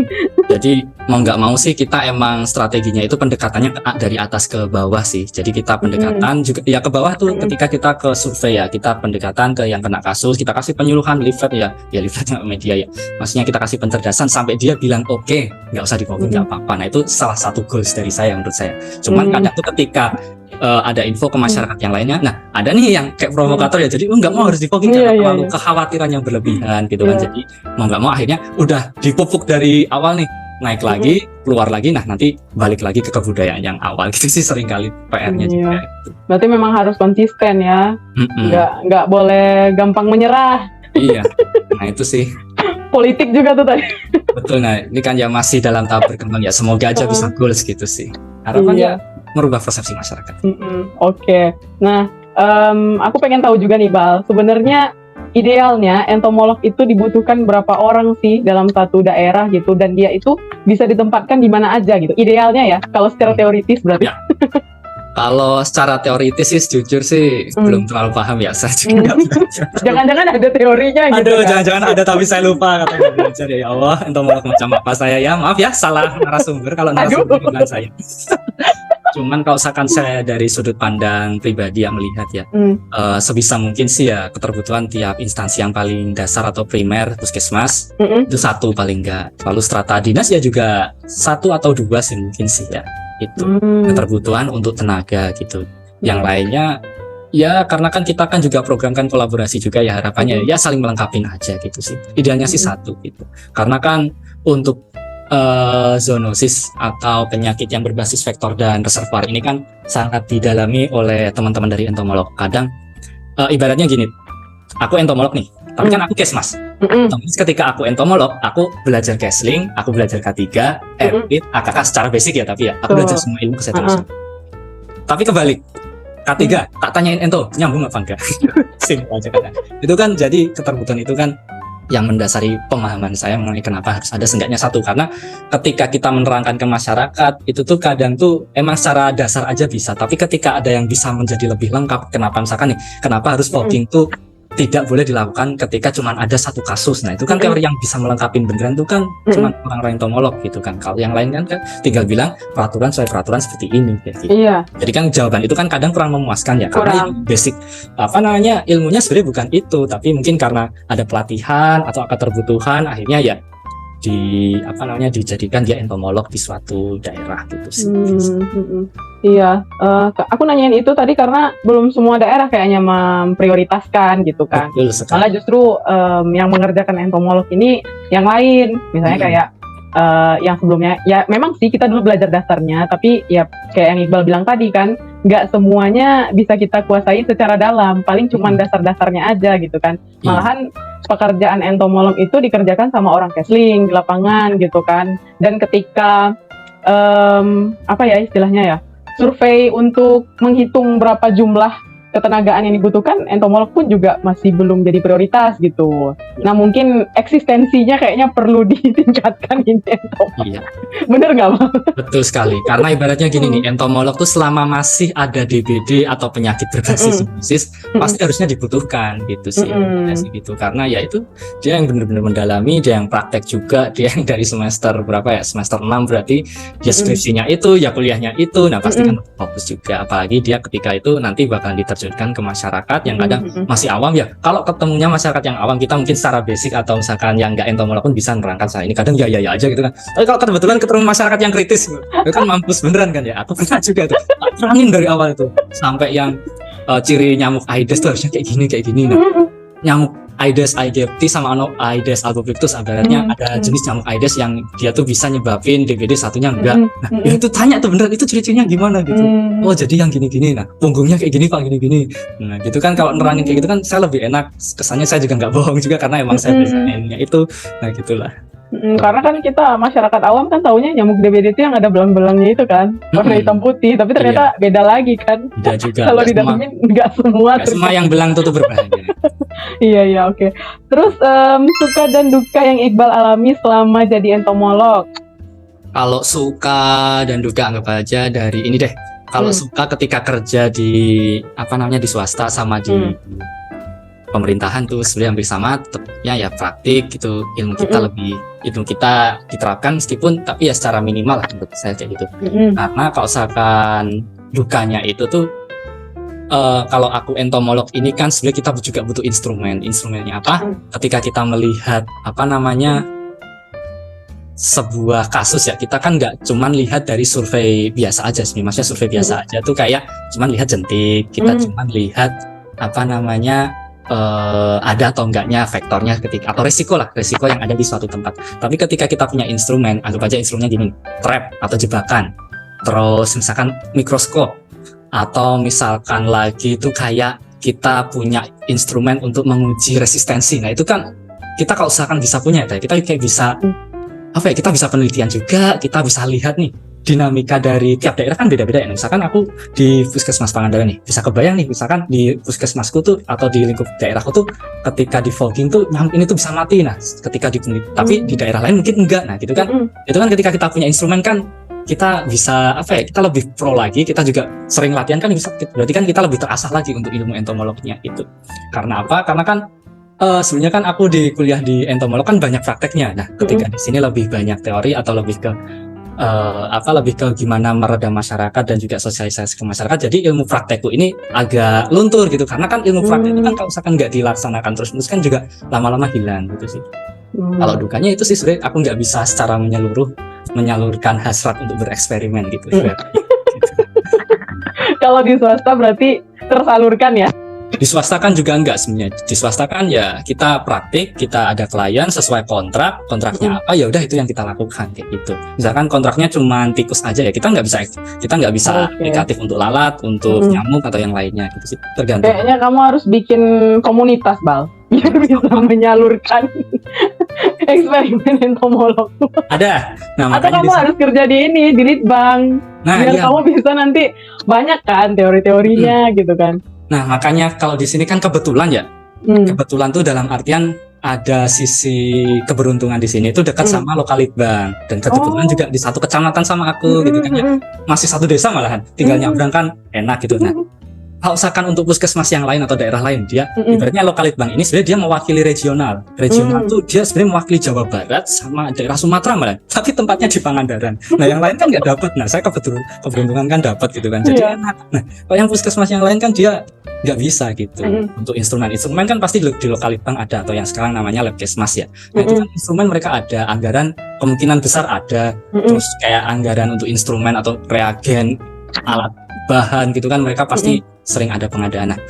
[SPEAKER 3] Jadi mau nggak mau sih kita emang strateginya itu pendekatannya dari atas ke bawah sih. Jadi kita pendekatan juga ya ke bawah tuh ketika kita ke survei ya, kita pendekatan ke yang kena kasus, kita kasih penyuluhan leaflet ya leaflet media ya. Maksudnya kita kasih pencerdasan sampai dia bilang oke, nggak usah di-fogging nggak apa-apa. Nah itu salah satu goals dari saya menurut saya. Cuman kadang tuh ketika ada info ke masyarakat yang lainnya, nah ada nih yang kayak provokator ya, jadi nggak mau harus di-fogging karena terlalu kekhawatiran yang berlebihan gitu kan. Jadi mau nggak mau akhirnya udah dipupuk dari awal nih, naik lagi, keluar lagi, nah nanti balik lagi ke kebudayaan yang awal gitu sih seringkali PR-nya juga.
[SPEAKER 2] Berarti memang harus konsisten ya, nggak boleh gampang menyerah.
[SPEAKER 3] Iya, nah itu sih.
[SPEAKER 2] Politik juga tuh tadi.
[SPEAKER 3] Betul, nah ini kan ya masih dalam tahap berkembang ya, semoga aja bisa goals gitu sih. Harapannya merubah persepsi masyarakat.
[SPEAKER 2] Oke. Nah, aku pengen tahu juga nih, Bal. Sebenarnya idealnya entomolog itu dibutuhkan berapa orang sih dalam satu daerah gitu, dan dia itu bisa ditempatkan di mana aja gitu. Idealnya ya, kalau secara teoritis berarti.
[SPEAKER 3] Ya. Kalau secara teoritis sih jujur sih belum terlalu paham ya, saya juga nggak belajar.
[SPEAKER 2] Jangan-jangan ada teorinya gitu.
[SPEAKER 3] Aduh,
[SPEAKER 2] kan?
[SPEAKER 3] jangan-jangan ada tapi saya lupa kata nggak belajar ya Allah. Entomolog macam apa saya ya? Maaf ya, salah narasumber kalau narasumber bukan saya. Cuman kalau misalkan saya dari sudut pandang pribadi yang melihat ya, sebisa mungkin sih ya keterbutuhan tiap instansi yang paling dasar atau primer, puskesmas, itu satu paling enggak. Lalu strata dinas ya juga satu atau dua sih mungkin sih ya. Itu keterbutuhan untuk tenaga gitu. Yang lainnya ya karena kan kita kan juga programkan kolaborasi juga ya, harapannya ya saling melengkapi aja gitu sih. Idealnya sih satu gitu. Karena kan untuk zoonosis atau penyakit yang berbasis vektor dan reservoir ini kan sangat didalami oleh teman-teman dari entomolog. Kadang ibaratnya gini, aku entomolog nih, tapi kan aku kesmas. Otomatis ketika aku entomolog, aku belajar Kesling, aku belajar K3, ERPIT, AKK secara basic ya, tapi ya aku belajar semua ilmu kesehatan. Tapi kebalik, K3 tak tanyain ento nyambung apa enggak. Simpel aja kan. Itu kan jadi keterbutuhan itu kan yang mendasari pemahaman saya mengenai kenapa harus ada seenggaknya satu, karena ketika kita menerangkan ke masyarakat itu tuh kadang tuh emang secara dasar aja bisa, tapi ketika ada yang bisa menjadi lebih lengkap, kenapa misalkan nih kenapa harus fogging tuh tidak boleh dilakukan ketika cuma ada satu kasus. Nah itu kan teori yang bisa melengkapi beneran itu kan cuma orang-orang entomolog gitu kan. Kalau yang lain kan tinggal bilang peraturan sesuai peraturan seperti ini kayak gitu.
[SPEAKER 2] Iya.
[SPEAKER 3] Jadi kan jawaban itu kan kadang kurang memuaskan ya, karena
[SPEAKER 2] Kurang.
[SPEAKER 3] yang basic ilmunya sebenarnya bukan itu, tapi mungkin karena ada pelatihan atau keterbutuhan akhirnya ya dijadikan dia entomolog di suatu daerah gitu sih.
[SPEAKER 2] Iya, aku nanyain itu tadi karena belum semua daerah kayaknya memprioritaskan gitu kan.
[SPEAKER 3] Betul sekali.
[SPEAKER 2] Malah justru yang mengerjakan entomolog ini yang lain, misalnya kayak yang sebelumnya, ya memang sih kita dulu belajar dasarnya, tapi ya kayak yang Iqbal bilang tadi kan, nggak semuanya bisa kita kuasai secara dalam, paling cuma dasar-dasarnya aja gitu kan. Malahan pekerjaan entomolog itu dikerjakan sama orang casling di lapangan gitu kan, dan ketika apa ya istilahnya ya, survei untuk menghitung berapa jumlah ketenagaan yang dibutuhkan, entomolog pun juga masih belum jadi prioritas gitu. Nah mungkin eksistensinya kayaknya perlu ditingkatkan ini entomolog.
[SPEAKER 3] Iya.
[SPEAKER 2] Bener nggak Bang?
[SPEAKER 3] Betul sekali. Karena ibaratnya gini nih, entomolog tuh selama masih ada DBD atau penyakit berbasis zoonosis, pasti harusnya dibutuhkan gitu sih. Gitu. Karena ya itu dia yang benar-benar mendalami, dia yang praktek juga, dia yang dari semester berapa ya? Semester 6 berarti dia skripsinya itu, ya kuliahnya itu. Nah, pasti kan fokus juga, apalagi dia ketika itu nanti bakal diterjunkan ke masyarakat yang kadang masih awam ya. Kalau ketemunya masyarakat yang awam, kita mungkin secara basic atau misalkan yang nggak entomolog pun bisa nerangkan saya ini kadang ya aja gitu kan. Tapi kalau kebetulan ketemu masyarakat yang kritis itu kan mampus beneran kan ya. Aku pernah juga tuh terangin dari awal itu sampai yang ciri nyamuk Aedes tuh harusnya kayak gini. Nah, nyamuk Aedes aegypti sama Aedes albopictus ibaratnya ada jenis nyamuk Aedes yang dia tuh bisa nyebabin DBD, satunya enggak. Nah, ya itu tanya tuh beneran itu ciri-cirinya gimana gitu. Oh, jadi yang gini-gini. Nah, punggungnya kayak gini Pak, gini-gini. Nah, gitu kan kalau nerangin kayak gitu kan saya lebih enak. Kesannya saya juga nggak bohong juga karena emang saya biasanya itu. Nah, gitulah.
[SPEAKER 2] Karena kan kita masyarakat awam kan taunya nyamuk DBD itu yang ada belang-belangnya itu kan, warna hitam putih, tapi ternyata beda lagi kan.
[SPEAKER 3] Beda juga.
[SPEAKER 2] Kalau didatengin nggak semua.
[SPEAKER 3] Nggak semua yang belang tuh berbahaya.
[SPEAKER 2] Iya oke. Terus suka dan duka yang Iqbal alami selama jadi entomolog?
[SPEAKER 3] Kalau suka dan duka anggap aja dari ini deh. Kalau suka ketika kerja di di swasta sama di pemerintahan tuh sebenarnya hampir sama, ya praktik gitu, ilmu kita diterapkan meskipun tapi ya secara minimal lah menurut saya kayak gitu. Karena kalau misalkan dukanya itu tuh kalau aku entomolog ini kan sebenarnya kita juga butuh instrumennya apa? Ketika kita melihat sebuah kasus ya, kita kan nggak cuman lihat dari survei biasa aja sih, maksudnya survei biasa aja tuh kayak cuman lihat jentik, kita cuman lihat ada atau enggaknya vektornya ketika atau resiko yang ada di suatu tempat. Tapi ketika kita punya instrumen, anggap aja instrumennya gini, trap atau jebakan, terus misalkan mikroskop, atau misalkan lagi itu kayak kita punya instrumen untuk menguji resistensi. Nah itu kan kita kalau usahakan bisa punya, kita kayak bisa kita bisa penelitian juga, kita bisa lihat nih dinamika dari tiap daerah kan beda-beda ya. Misalkan aku di Puskesmas Pangandaran nih, bisa kebayang nih misalkan di puskesmasku tuh atau di lingkup daerahku tuh ketika di fogging tuh nyamuk ini tuh bisa mati. Nah ketika di tapi di daerah lain mungkin enggak. Nah gitu kan, itu kan ketika kita punya instrumen kan kita bisa kita lebih pro lagi, kita juga sering latihan kan bisa, berarti kan kita lebih terasah lagi untuk ilmu entomolognya itu. Karena apa? Karena kan sebenarnya kan aku di kuliah di entomolog kan banyak prakteknya. Nah ketika di sini lebih banyak teori atau lebih ke gimana meredam masyarakat dan juga sosialisasi ke masyarakat. Jadi ilmu praktekku ini agak luntur gitu, karena kan ilmu praktek itu kan kalau misalkan nggak dilaksanakan terus kan juga lama-lama hilang gitu sih. Kalau dukanya itu sih sebenarnya aku nggak bisa secara menyalurkan hasrat untuk bereksperimen gitu.
[SPEAKER 2] Kalau di swasta berarti tersalurkan ya?
[SPEAKER 3] Di swasta kan juga enggak sebenarnya. Di swasta kan ya kita praktik, kita ada klien sesuai kontraknya apa ya udah itu yang kita lakukan kayak gitu. Misalkan kontraknya cuma tikus aja ya kita nggak bisa aplikatif untuk lalat, untuk nyamuk atau yang lainnya gitu sih. Tergantung.
[SPEAKER 2] Kayaknya kamu harus bikin komunitas Bal biar bisa menyalurkan eksperimen entomolog.
[SPEAKER 3] Ada. Nah,
[SPEAKER 2] atau kamu harus kerja di Litbang. Biar kamu bisa nanti banyak kan teori-teorinya gitu kan.
[SPEAKER 3] Nah makanya kalau di sini kan kebetulan ya, kebetulan tuh dalam artian ada sisi keberuntungan di sini itu dekat sama lokal Litbang dan kebetulan juga di satu kecamatan sama aku gitu kan ya, masih satu desa malahan, tinggal nyebrang kan enak gitu. Nah kalau misalkan untuk puskesmas yang lain atau daerah lain, dia ibaratnya Lokalitbang ini sebenarnya dia mewakili regional tuh dia sebenarnya mewakili Jawa Barat sama daerah Sumatera malah, tapi tempatnya di Pangandaran. Nah yang lain kan nggak dapat. Nah saya keberuntungan kan dapat gitu kan, jadi enak. Nah kalau yang puskesmas yang lain kan dia nggak bisa gitu. Untuk instrumen kan pasti di Lokalitbang ada, atau yang sekarang namanya Labkesmas ya. Nah itu kan instrumen mereka ada, anggaran kemungkinan besar ada, terus kayak anggaran untuk instrumen atau reagen, alat bahan gitu kan mereka pasti sering ada pengadaan. Nah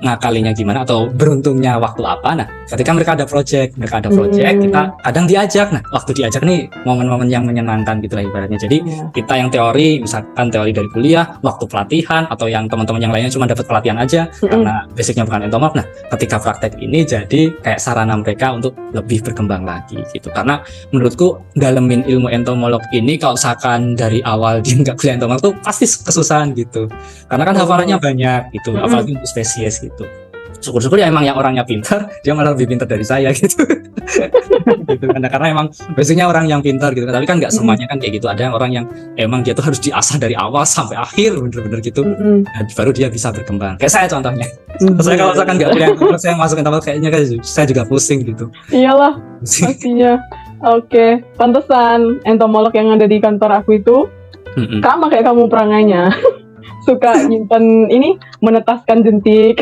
[SPEAKER 3] ngakalinya gimana atau beruntungnya waktu apa? Nah ketika mereka ada project kita kadang diajak. Nah waktu diajak nih momen-momen yang menyenangkan gitu lah ibaratnya. Jadi kita yang teori, misalkan teori dari kuliah, waktu pelatihan, atau yang teman-teman yang lainnya cuma dapat pelatihan aja karena basicnya bukan entomolog. Nah ketika praktek ini jadi kayak sarana mereka untuk lebih berkembang lagi gitu. Karena menurutku dalemin ilmu entomolog ini kalau misalkan dari awal dia nggak kuliah entomolog tuh pasti kesusahan gitu. Karena kan hafalannya banyak gitu, apalagi untuk spesies gitu. Syukur-syukur ya emang yang orangnya pintar, dia malah lebih pintar dari saya gitu. Gitu karena emang basicnya orang yang pintar gitu. Tapi kan nggak semuanya kan kayak gitu. Ada orang yang emang dia tuh harus diasah dari awal sampai akhir bener-bener gitu. Nah, baru dia bisa berkembang. Kayak saya contohnya. Saya kalau misalkan nggak kuliah, saya masuk entomolog kayaknya kan saya juga pusing gitu.
[SPEAKER 2] Iyalah, pastinya. Oke, pantesan entomolog yang ada di kantor aku itu sama kayak kamu perangainya. Suka nyimpen ini, menetaskan jentik.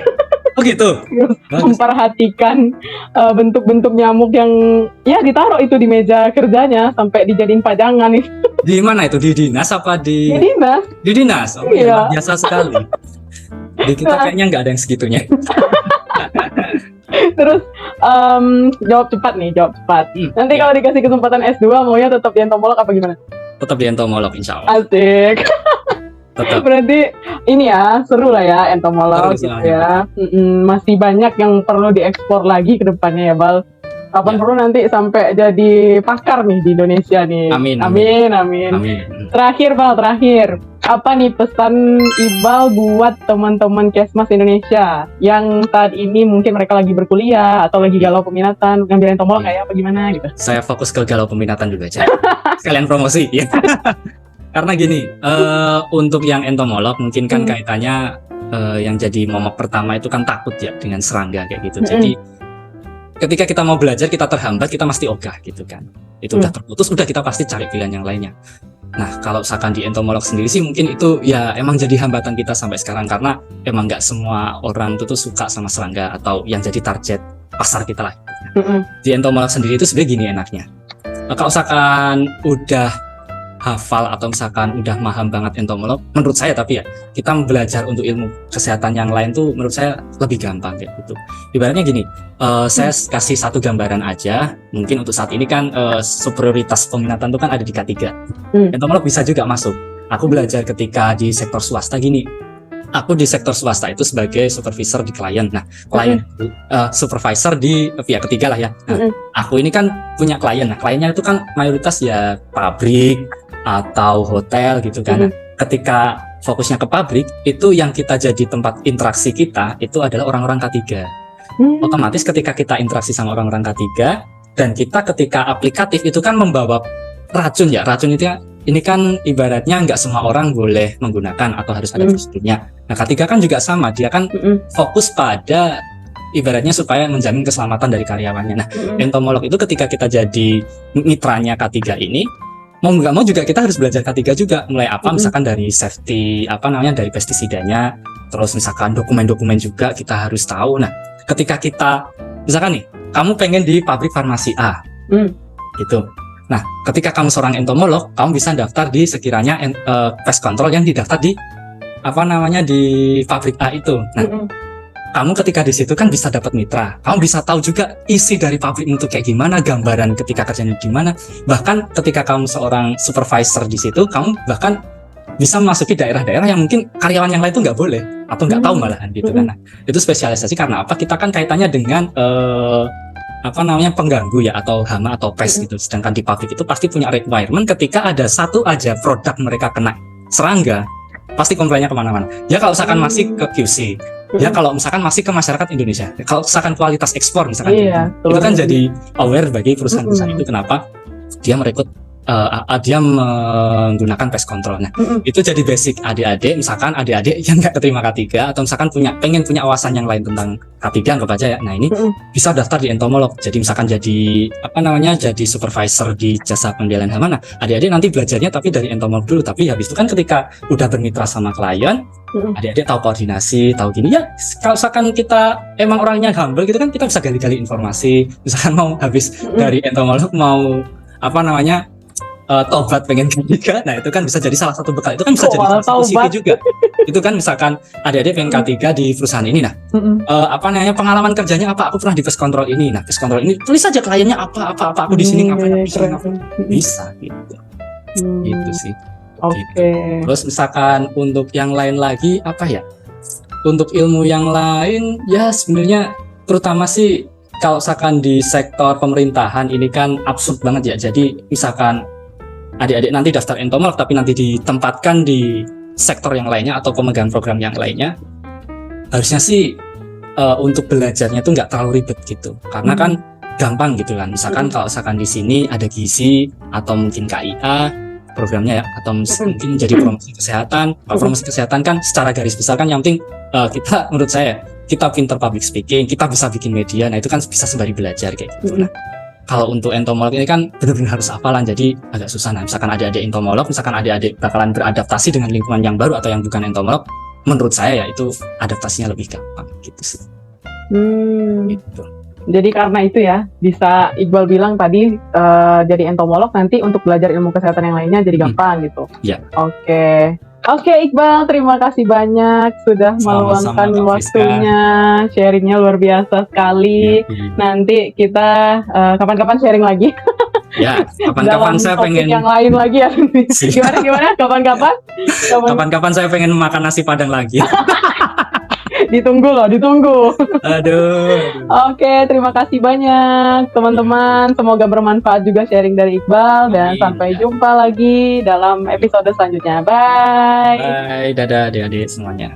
[SPEAKER 3] Oh gitu.
[SPEAKER 2] Memperhatikan bentuk-bentuk nyamuk yang ya ditaruh itu di meja kerjanya sampai dijadiin pajangan itu.
[SPEAKER 3] Di mana itu? Di dinas apa di?
[SPEAKER 2] Di dinas.
[SPEAKER 3] Di dinas. Oh iya, biasa sekali. Di kita kayaknya nggak ada yang segitunya.
[SPEAKER 2] Terus jawab cepat. Nanti kalau dikasih kesempatan S2 maunya tetap di entomolog apa gimana?
[SPEAKER 3] Tetap di entomolog insya Allah.
[SPEAKER 2] Asik.
[SPEAKER 3] Tetap.
[SPEAKER 2] Berarti ini ya seru lah ya entomolog gitu ya. Masih banyak yang perlu diekspor lagi ke depannya ya Bal. Kapan perlu nanti sampai jadi pakar nih di Indonesia nih. Amin. Terakhir Bal, apa nih pesan Iqbal buat teman-teman Kesmas Indonesia yang saat ini mungkin mereka lagi berkuliah atau lagi galau peminatan ngambil entomolog kayak apa gimana gitu?
[SPEAKER 3] Saya fokus ke galau peminatan dulu aja. Sekalian promosi ya. Karena gini, untuk yang entomolog mungkin kan kaitannya yang jadi momok pertama itu kan takut ya dengan serangga kayak gitu. Jadi ketika kita mau belajar kita terhambat, kita mesti ogah gitu kan. Itu udah terputus, udah kita pasti cari pilihan yang lainnya. Nah kalau misalkan di entomolog sendiri sih mungkin itu ya emang jadi hambatan kita sampai sekarang, karena emang nggak semua orang itu tuh suka sama serangga atau yang jadi target pasar kita lah. Di entomolog sendiri itu sebenarnya gini enaknya. Kalau misalkan udah hafal atau misalkan udah paham banget entomolog, menurut saya tapi ya kita belajar untuk ilmu kesehatan yang lain tuh menurut saya lebih gampang kayak gitu. Ibaratnya gini, saya kasih satu gambaran aja. Mungkin untuk saat ini kan superioritas peminatan tuh kan ada di K3. Entomolog bisa juga masuk. Aku belajar ketika di sektor swasta gini. Aku di sektor swasta itu sebagai supervisor di klien. Nah, klien supervisor di pihak ketiga lah ya. Nah, aku ini kan punya klien. Nah, kliennya itu kan mayoritas ya pabrik atau hotel gitu kan. Nah, ketika fokusnya ke pabrik, itu yang kita jadi tempat interaksi kita itu adalah orang-orang K3. Otomatis ketika kita interaksi sama orang-orang K3 dan kita ketika aplikatif itu kan membawa racun ya. Racun itu ini kan ibaratnya nggak semua orang boleh menggunakan atau harus ada prosedurnya. Nah K3 kan juga sama, dia kan fokus pada ibaratnya supaya menjamin keselamatan dari karyawannya. Nah entomolog itu ketika kita jadi mitranya K3 ini, mau nggak mau juga kita harus belajar K3 juga. Mulai apa misalkan dari safety dari pestisidanya, terus misalkan dokumen-dokumen juga kita harus tahu. Nah ketika kita misalkan nih kamu pengen di pabrik farmasi A gitu. Nah, ketika kamu seorang entomolog, kamu bisa daftar di sekiranya pest control yang didaftar di di pabrik A itu. Nah, kamu ketika di situ kan bisa dapat mitra. Kamu bisa tahu juga isi dari pabrik itu kayak gimana, gambaran ketika kerjanya gimana. Bahkan ketika kamu seorang supervisor di situ, kamu bahkan bisa memasuki daerah-daerah yang mungkin karyawan yang lain itu nggak boleh atau nggak tahu malahan gitu kan. Nah, itu spesialisasi karena apa? Kita kan kaitannya dengan pengganggu ya atau hama atau pest gitu. Sedangkan di pabrik itu pasti punya requirement ketika ada satu aja produk mereka kena serangga, pasti komplainnya kemana-mana. Ya kalau misalkan masih ke QC, ya kalau misalkan masih ke masyarakat Indonesia, kalau misalkan kualitas ekspor misalkan itu kan jadi aware bagi perusahaan-perusahaan itu kenapa dia merekrut dia menggunakan pest control. Nah, itu jadi basic adik-adik, misalkan adik-adik yang nggak keterima K3 atau misalkan pengen punya wawasan yang lain tentang K3 anggap aja ya. Nah, ini bisa daftar di entomolog. Jadi misalkan jadi jadi supervisor di jasa pembiayaan halaman. Nah, adik-adik nanti belajarnya tapi dari entomolog dulu. Tapi habis itu kan ketika udah bermitra sama klien, adik-adik tahu koordinasi, tahu gini ya. Kalau misalkan kita emang orangnya humble gitu kan, kita bisa gali-gali informasi. Misalkan mau habis dari entomolog mau tobat pengen K3, nah itu kan bisa jadi salah satu bekal, itu kan bisa jadi salah satu CV juga. Itu kan misalkan adik-adik pengen K3 di perusahaan ini, nah pengalaman kerjanya apa, aku pernah di pest control ini, nah pest control ini tulis aja kliennya apa aku di sini ngapain, bisa gitu. Gitu sih. Gitu. Terus misalkan untuk yang lain lagi apa ya, untuk ilmu yang lain ya sebenarnya terutama sih kalau misalkan di sektor pemerintahan ini kan absurd banget ya. Jadi misalkan adik-adik nanti daftar entomolog tapi nanti ditempatkan di sektor yang lainnya atau pemegang program yang lainnya, harusnya sih untuk belajarnya tuh nggak terlalu ribet gitu, karena kan gampang gitu kan. Misalkan kalau misalkan di sini ada gizi atau mungkin KIA programnya ya, atau mungkin jadi promosi kesehatan. Kalau promosi kesehatan kan secara garis besar kan yang penting kita, menurut saya kita pinter public speaking, kita bisa bikin media, nah itu kan bisa sembari belajar kayak gitu. Nah, kalau untuk entomolog ini kan benar-benar harus hafalan, jadi agak susah. Nah, misalkan adik-adik entomolog, misalkan adik-adik bakalan beradaptasi dengan lingkungan yang baru atau yang bukan entomolog, menurut saya ya itu adaptasinya lebih gampang gitu sih. Gitu.
[SPEAKER 2] Jadi karena itu ya, bisa Iqbal bilang tadi jadi entomolog nanti untuk belajar ilmu kesehatan yang lainnya jadi gampang gitu.
[SPEAKER 3] Ya.
[SPEAKER 2] Oke Iqbal, terima kasih banyak sudah meluangkan waktunya, sharingnya luar biasa sekali. Nanti kita kapan-kapan sharing lagi.
[SPEAKER 3] Ya, kapan-kapan saya pengen
[SPEAKER 2] yang lain lagi ya. Gimana? Kapan-kapan
[SPEAKER 3] saya pengen makan nasi Padang lagi.
[SPEAKER 2] Ditunggu.
[SPEAKER 3] Aduh.
[SPEAKER 2] Oke, terima kasih banyak teman-teman. Semoga bermanfaat juga sharing dari Iqbal. Dan sampai jumpa lagi dalam episode selanjutnya. Bye.
[SPEAKER 3] Bye, dadah adik-adik semuanya.